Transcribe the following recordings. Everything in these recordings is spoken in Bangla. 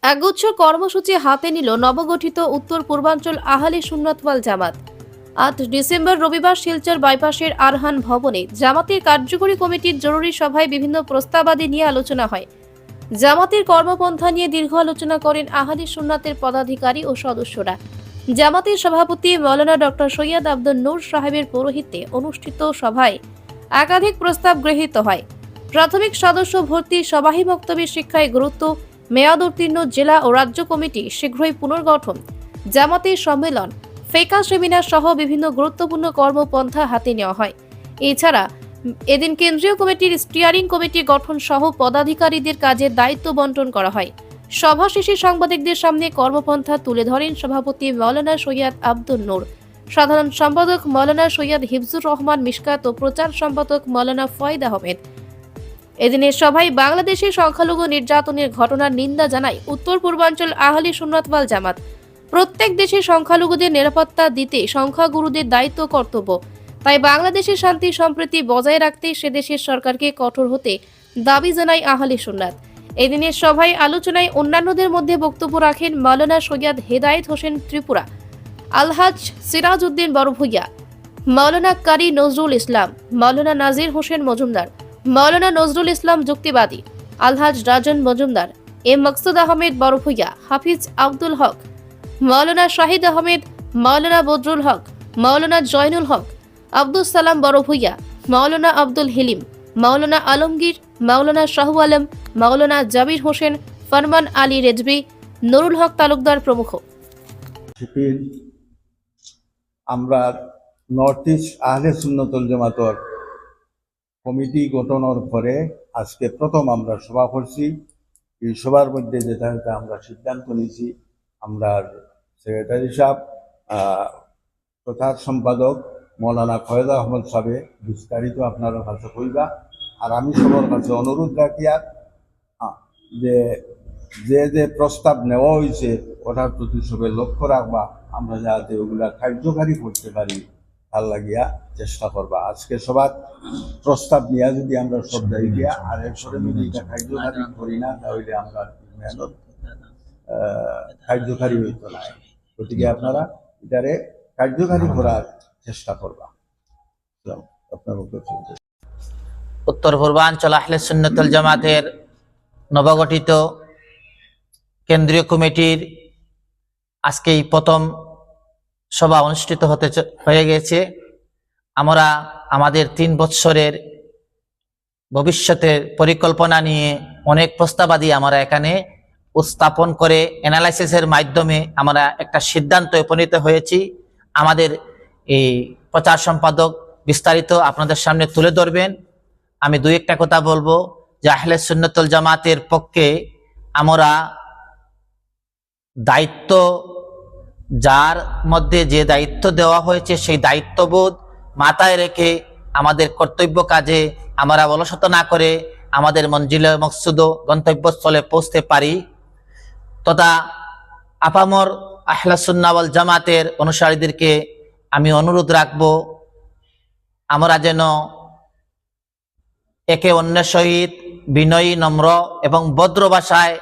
একগুচ্ছ কর্মসূচি হাতে নিল নবগঠিত উত্তর পূর্বাঞ্চল আহলে সুন্নাত ওয়াল জামাত। ৮ ডিসেম্বর রবিবার শিলচর বাইপাসের আরহান ভবনে জামাতের কার্যকরী কমিটির জরুরি সভায় বিভিন্ন প্রস্তাবাদি নিয়ে আলোচনা হয়। জামাতের কর্মপন্থা নিয়ে দীর্ঘ আলোচনা করেন আহলে সুন্নাতের পদাধিকারী ও সদস্যরা। জামাতের সভাপতি মাওলানা ডক্টর সৈয়দ আব্দুল নূর সাহেবের পৌরোহিত্যে অনুষ্ঠিত সভায় একাধিক প্রস্তাব গৃহীত হয়। প্রাথমিক সদস্য ভর্তি, সবাহী বক্তব্যের শিক্ষায় গুরুত্ব, মেয়াদ উত্তীর্ণ জেলা ও রাজ্য কমিটি শীঘ্রই পুনর্গঠন, জামাতের সম্মেলন, ফেকা সেমিনার সহ বিভিন্ন গুরুত্বপূর্ণ কর্মপন্থা হাতে নেওয়া হয়। এছাড়া এদিন কেন্দ্রীয় কমিটির স্টিয়ারিং কমিটি গঠন সহ পদাধিকারীদের কাজের দায়িত্ব বন্টন করা হয়। সভা শেষে সাংবাদিকদের সামনে কর্মপন্থা তুলে ধরেন সভাপতি মাওলানা সৈয়দ আব্দুল নূর, সাধারণ সম্পাদক মাওলানা সৈয়দ হিফজুর রহমান মিশকাত ও প্রচার সম্পাদক মাওলানা ফয়েদ আহমেদ। এদিনের সভায় বাংলাদেশের সংখ্যালঘু নির্যাতনের ঘটনার নিন্দা জানায় উত্তর পূর্বাঞ্চল আহলে সুন্নাত ওয়াল জামাত। প্রত্যেক দেশের সংখ্যালঘুদের নিরাপত্তা দিতে সংখ্যাগুরুদের দায়িত্ব কর্তব্য, তাই বাংলাদেশের শান্তি সম্প্রীতি বজায় রাখতে সে দেশের সরকারকে কঠোর হতে দাবি জানায় আহলে সুন্নাত। এদিনের সভায় আলোচনায় অন্যান্যদের মধ্যে বক্তব্য রাখেন মাওলানা সৈয়দ হেদায়েত হোসেন ত্রিপুরা, আলহাজ সিরাজ উদ্দিন বড়ভূইয়া, মাওলানা কারি নজরুল ইসলাম, মাওলানা নাজির হোসেন মজুমদার, মাওলানা নজরুল ইসলাম যুক্তিবাদী, আলহাজ রাজন মজুমদার, এম মকসুদ আহমেদ বড়ভূইয়া, হাফিজ আব্দুল হক, মাওলানা শাহিদ আহমেদ, মাওলানা বদরুল হক, মাওলানা জয়নুল হক, আব্দুল সালাম বড়ভূইয়া, মাওলানা আব্দুল হিলিম, মাওলানা আলমগীর, মাওলানা শাহু আলম, মাওলানা জাবির হোসেন, ফরমান আলী রেজবি, নুরুল হক তালুকদার প্রমুখ। আমরা নর্থ ইস্ট আহলে সুন্নতুল জামাতর কমিটি গঠনের পরে আজকে প্রথম আমরা সভা করছি। এই সভার মধ্যে যেটা আমরা সিদ্ধান্ত নিয়েছি, আমরা সেক্রেটারি সাহেব, প্রচার সম্পাদক মৌলানা ফয়েদ আহমদ সাহেব বিস্তারিত আপনার কাছে কইবা। আর আমি সবার কাছে অনুরোধ রাখি যে যে প্রস্তাব নেওয়া হয়েছে ওটার প্রতি সবে লক্ষ্য রাখবা, আমরা যাতে ওগুলা কার্যকারী করতে পারি তার লাগিয়া চেষ্টা করবা। আজকে সবার প্রস্তাব নিয়ে যদি আমরা সব দায়ী দিয়া আর এরপরে যদি এটা কার্যকারী করি না তাহলে আমরা মেহনত কার্যকারী হইতো না। গতিকে আপনারা এটারে কার্যকারী করার চেষ্টা করবা। আপনার উত্তর পূর্বাঞ্চল আহলে সুন্নাতুল জামাতের নবগঠিত কেন্দ্রীয় কমিটির আজকেই প্রথম সভা অনুষ্ঠিত হয়ে গেছে। আমরা আমাদের 3 বছরের ভবিষ্যতের পরিকল্পনা নিয়ে অনেক প্রস্তাবাদি আমরা এখানে উপস্থাপন করে অ্যানালাইসিসের মাধ্যমে আমরা একটা সিদ্ধান্তে উপনীত হয়েছি। আমাদের এই প্রচার সম্পাদক বিস্তারিত আপনাদের সামনে তুলে ধরবেন। আমি 2-1টা কথা বলবো যে আহলে সুন্নাতুল জামাতের পক্ষে আমরা দায়িত্ব, যার মধ্যে যে দায়িত্ব দেওয়া হয়েছে সেই দায়িত্ববোধ মাথায় রেখে আমাদের কর্তব্য কাজে আমরা অলসতা না করে আমাদের মঞ্জিলে মকসুদ গন্তব্যস্থলে পৌঁছতে পারি। তথা আপামর আহলে সুন্নাত ওয়াল জামাতের অনুসারীদেরকে আমি অনুরোধ রাখবো আমরা যেন একে অন্যের সহিত বিনয়ী, নম্র এবং ভদ্র ভাষায়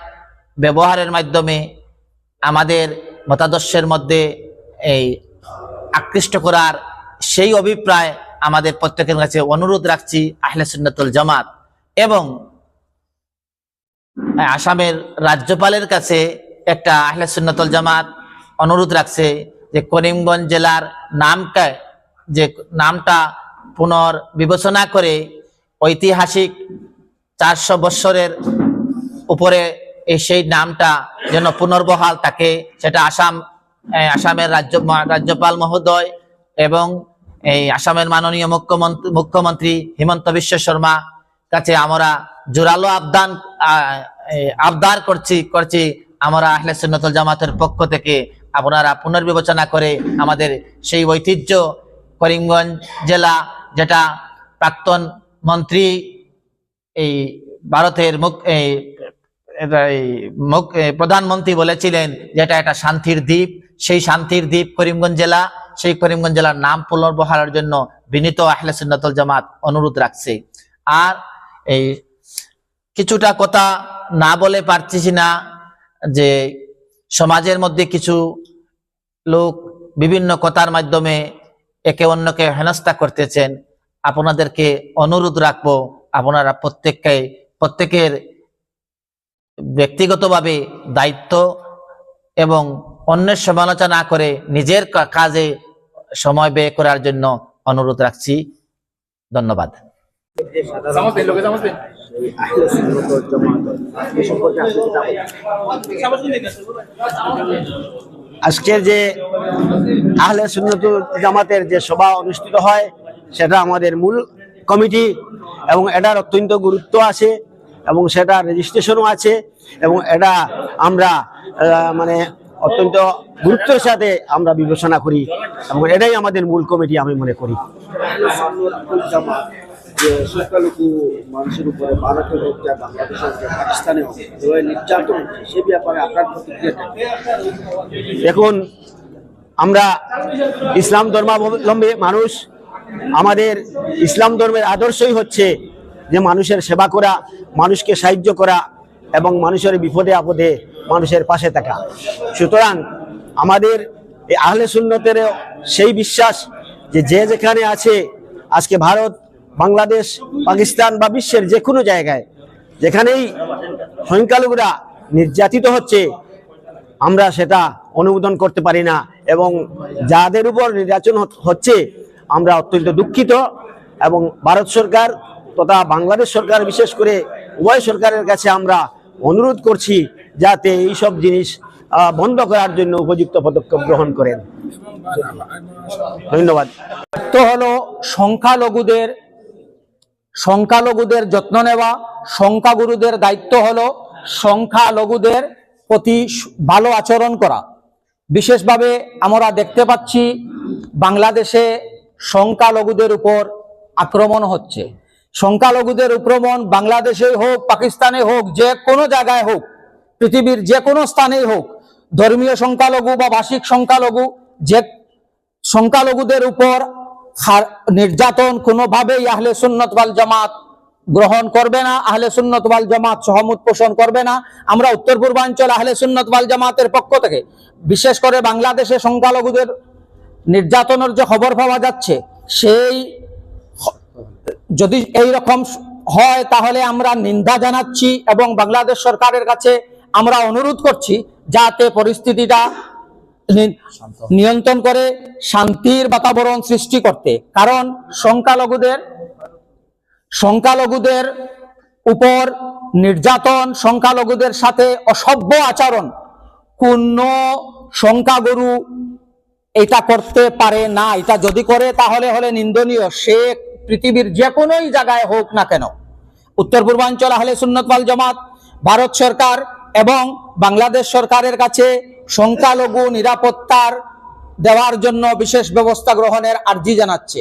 ব্যবহারের মাধ্যমে আমাদের মতাদর্শের মধ্যে এই আকৃষ্ট করার সেই অভিপ্রায় আমাদের প্রত্যেকের কাছে অনুরোধ রাখছি আহলে সুন্নাতুল জামাত। এবং আসামের রাজ্যপালের কাছে একটা আহলে সুন্নাতুল জামাত অনুরোধ রাখছে যে করিমগঞ্জ জেলার নামটা পুনর্বিবেচনা করে ঐতিহাসিক 400 বছরের উপরে সেই নামটা যেন পুনর্বহাল থাকে, সেটা আসামের রাজ্যপাল মহোদয় এবং এই আসামের মাননীয় মুখ্যমন্ত্রী হিমন্ত বিশ্ব শর্মা কাছে আমরা জোরালো আবদার করছি আমরা আহলে সুন্নাতুল জামাতের পক্ষ থেকে আপনারা পুনর্বিবেচনা করে আমাদের সেই ঐতিহ্য করিমগঞ্জ জেলা, যেটা প্রাক্তন মন্ত্রী এই ভারতের প্রধানমন্ত্রী বলেছিলেন যেটা একটা শান্তির দ্বীপ, সেই শান্তির দ্বীপ করিমগঞ্জ জেলা, সেই করিমগঞ্জ জেলার নাম পুনর্বহালের জন্য বিনীত আহলে সুন্নাতুল জামাত অনুরোধ রাখছে। আর এই কিছুটা কথা না বলে পারছি না, যে সমাজের মধ্যে কিছু লোক বিভিন্ন কথার মাধ্যমে একে অন্যকে হেনস্থা করতেছেন। আপনাদেরকে অনুরোধ রাখবো, আপনারা প্রত্যেকের ব্যক্তিগতভাবে দায়িত্ব এবং অন্যের সমালোচনা না করে নিজের কাজে সময় ব্যয় করার জন্য অনুরোধ রাখছি। ধন্যবাদ। আজকের যে আহলে সুন্নাতুল জামাতের যে সভা অনুষ্ঠিত হয় সেটা আমাদের মূল কমিটি, এবং এটার অত্যন্ত গুরুত্ব আছে এবং সেটা রেজিস্ট্রেশনও আছে, এবং এটা আমরা মানে অত্যন্ত গুরুত্বের সাথে আমরা বিবেচনা করি, এবং এটাই আমাদের মূল কমিটি আমি মনে করি। যে সংখ্যালঘু মানুষের উপরে ভারতের হোক যা বাংলাদেশের হোক পাকিস্তানে হোক নির্যাতন হচ্ছে, সে ব্যাপারে আপনার প্রতিক্রিয়াটা? দেখুন, আমরা ইসলাম ধর্মাবলম্বী মানুষ, আমাদের ইসলাম ধর্মের আদর্শই হচ্ছে যে মানুষের সেবা করা, মানুষকে সাহায্য করা এবং মানুষের বিপদে আপদে মানুষের পাশে থাকা। সুতরাং আমাদের এই আহলে সুন্নতের সেই বিশ্বাস যে যে যেখানে আছে, আজকে ভারত, বাংলাদেশ, পাকিস্তান বা বিশ্বের যে কোনো জায়গায় যেখানেই সংখ্যালঘুরা নির্যাতিত হচ্ছে, আমরা সেটা অনুমোদন করতে পারি না, এবং যাদের উপর নির্যাতন হচ্ছে আমরা অত্যন্ত দুঃখিত, এবং ভারত সরকার তথা বাংলাদেশ সরকার বিশেষ করে উভয় সরকারের কাছে আমরা অনুরোধ করছি যাতে এইসব জিনিস বন্ধ করার জন্য উপযুক্ত পদক্ষেপ গ্রহণ করেন। ধন্যবাদ। তো হলো সংখ্যালঘুদের যত্ন নেওয়া, সংখ্যাগুরুদের দায়িত্ব হলো সংখ্যালঘুদের প্রতি ভালো আচরণ করা। বিশেষভাবে আমরা দেখতে পাচ্ছি বাংলাদেশে সংখ্যালঘুদের উপর আক্রমণ হচ্ছে। সংখ্যালঘুদের আক্রমণ বাংলাদেশে হোক, পাকিস্তানে হোক, যে কোনো জায়গায় হোক, পৃথিবীর যে কোনো স্থানেই হোক, ধর্মীয় সংখ্যালঘু বা ভাষিক সংখ্যালঘু, যে সংখ্যালঘুদের উপর নির্যাতন কোনোভাবেই আহলে সুন্নাত ওয়াল জামাত গ্রহণ করবে না, আহলে সুন্নাত ওয়াল জামাত সহমত পোষণ করবে না। আমরা উত্তর পূর্বাঞ্চল আহলে সুন্নাত ওয়াল জামাতের পক্ষ থেকে বিশেষ করে বাংলাদেশে সংখ্যালঘুদের নির্যাতনের যে খবর পাওয়া যাচ্ছে, সেই যদি এই রকম হয় তাহলে আমরা নিন্দা জানাচ্ছি এবং বাংলাদেশ সরকারের কাছে আমরা অনুরোধ করছি যাতে পরিস্থিতিটা নিয়ন্ত্রণ করে শান্তির বাতাবরণ সৃষ্টি করতে। কারণ সংখ্যালঘুদের উপর নির্যাতন, সংখ্যালঘুদের সাথে অসভ্য আচরণ কোন সংখ্যাগুরু এটা করতে পারে না। এটা যদি করে তাহলে হলে নিন্দনীয়, সে পৃথিবীর যে কোনো জায়গায় হোক না কেন। উত্তর পূর্বাঞ্চল আহলে সুন্নাত ওয়াল জামাত ভারত সরকার এবং বাংলাদেশ সরকারের কাছে সংখ্যালঘু নিরাপত্তার দেওয়ার জন্য বিশেষ ব্যবস্থা গ্রহণের আর্জি জানাচ্ছে।